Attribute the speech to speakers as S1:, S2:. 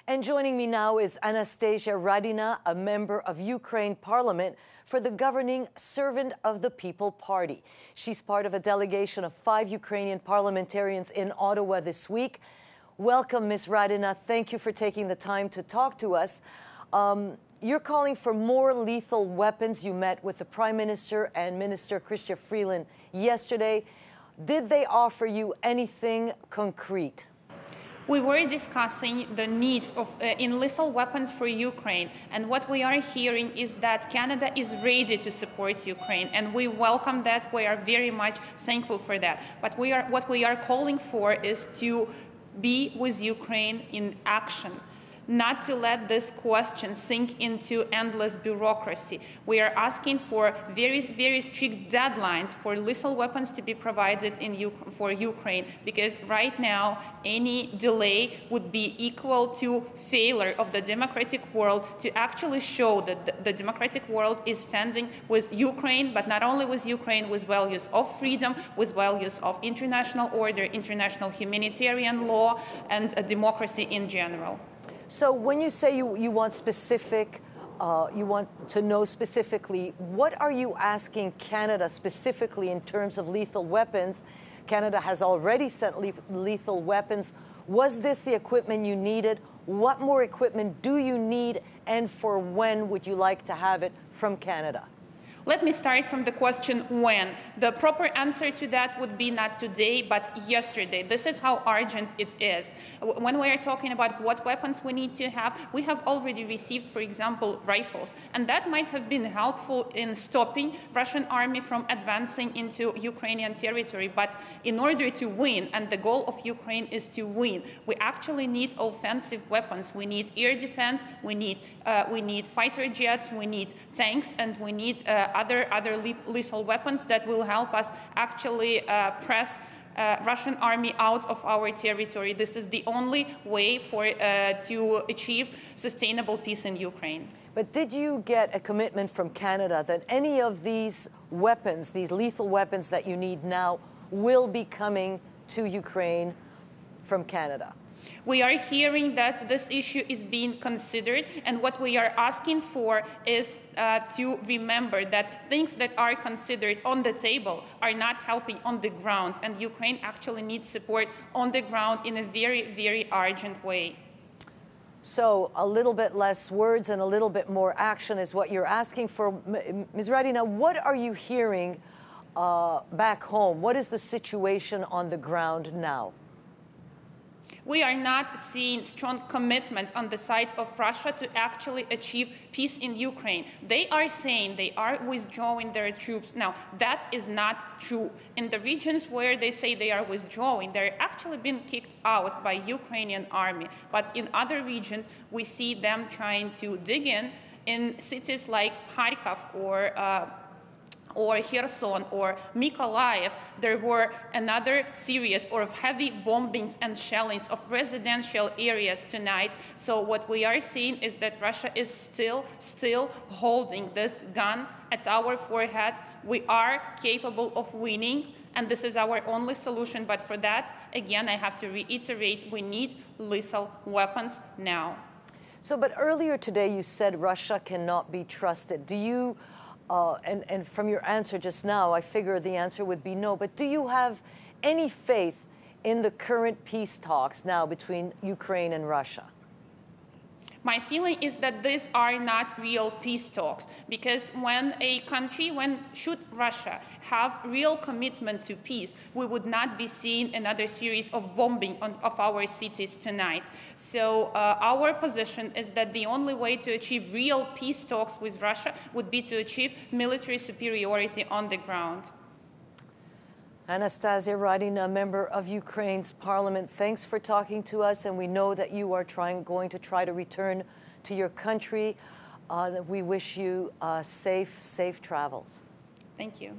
S1: And joining me now is Anastasia Radina, a member of Ukraine Parliament for the governing Servant of the People Party. She's part of a delegation of 5 Ukrainian parliamentarians in Ottawa this week. Welcome, Ms. Radina. Thank you for taking the time to talk to us. You're calling for more lethal weapons. You met with the Prime Minister and Minister Chrystia Freeland yesterday. Did they offer you anything concrete?
S2: We were discussing the need in lethal weapons for Ukraine, and what we are hearing is that Canada is ready to support Ukraine, and we welcome that. We are very much thankful for that. But what we are calling for is to be with Ukraine in action, not to let this question sink into endless bureaucracy. We are asking for very, very strict deadlines for lethal weapons to be provided for Ukraine, because right now any delay would be equal to failure of the democratic world to actually show that the democratic world is standing with Ukraine, but not only with Ukraine, with values of freedom, with values of international order, international humanitarian law, and democracy in general.
S1: So when you say you want specific, you want to know specifically, what are you asking Canada specifically in terms of lethal weapons? Canada has already sent lethal weapons. Was this the equipment you needed? What more equipment do you need, and for when would you like to have it from Canada?
S2: Let me start from the question when. The proper answer to that would be not today, but yesterday. This is how urgent it is. When we are talking about what weapons we need to have, we have already received, for example, rifles. And that might have been helpful in stopping Russian army from advancing into Ukrainian territory. But in order to win, and the goal of Ukraine is to win, we actually need offensive weapons. We need air defense, we need fighter jets, we need tanks, and we need other lethal weapons that will help us actually press Russian army out of our territory. This is the only way to achieve sustainable peace in Ukraine.
S1: But did you get a commitment from Canada that any of these weapons, these lethal weapons that you need now, will be coming to Ukraine from Canada?
S2: We are hearing that this issue is being considered, and what we are asking for is to remember that things that are considered on the table are not helping on the ground, and Ukraine actually needs support on the ground in a very, very urgent way.
S1: So a little bit less words and a little bit more action is what you're asking for. Ms. Radina, what are you hearing back home? What is the situation on the ground now?
S2: We are not seeing strong commitments on the side of Russia to actually achieve peace in Ukraine. They are saying they are withdrawing their troops. Now, that is not true. In the regions where they say they are withdrawing, they're actually being kicked out by Ukrainian army. But in other regions, we see them trying to dig in cities like Kharkov or Kherson or Mykolaiv. There were another series of heavy bombings and shellings of residential areas tonight. So what we are seeing is that Russia is still holding this gun at our forehead. We are capable of winning, and this is our only solution. But for that, again, I have to reiterate, we need lethal weapons now.
S1: So, but earlier today you said Russia cannot be trusted. Do you and from your answer just now, I figure the answer would be no. But do you have any faith in the current peace talks now between Ukraine and Russia?
S2: My feeling is that these are not real peace talks, because when should Russia have real commitment to peace, we would not be seeing another series of bombing of our cities tonight. So our position is that the only way to achieve real peace talks with Russia would be to achieve military superiority on the ground.
S1: Anastasia Radina, member of Ukraine's parliament, thanks for talking to us, and we know that you are going to try to return to your country. We wish you safe travels.
S2: Thank you.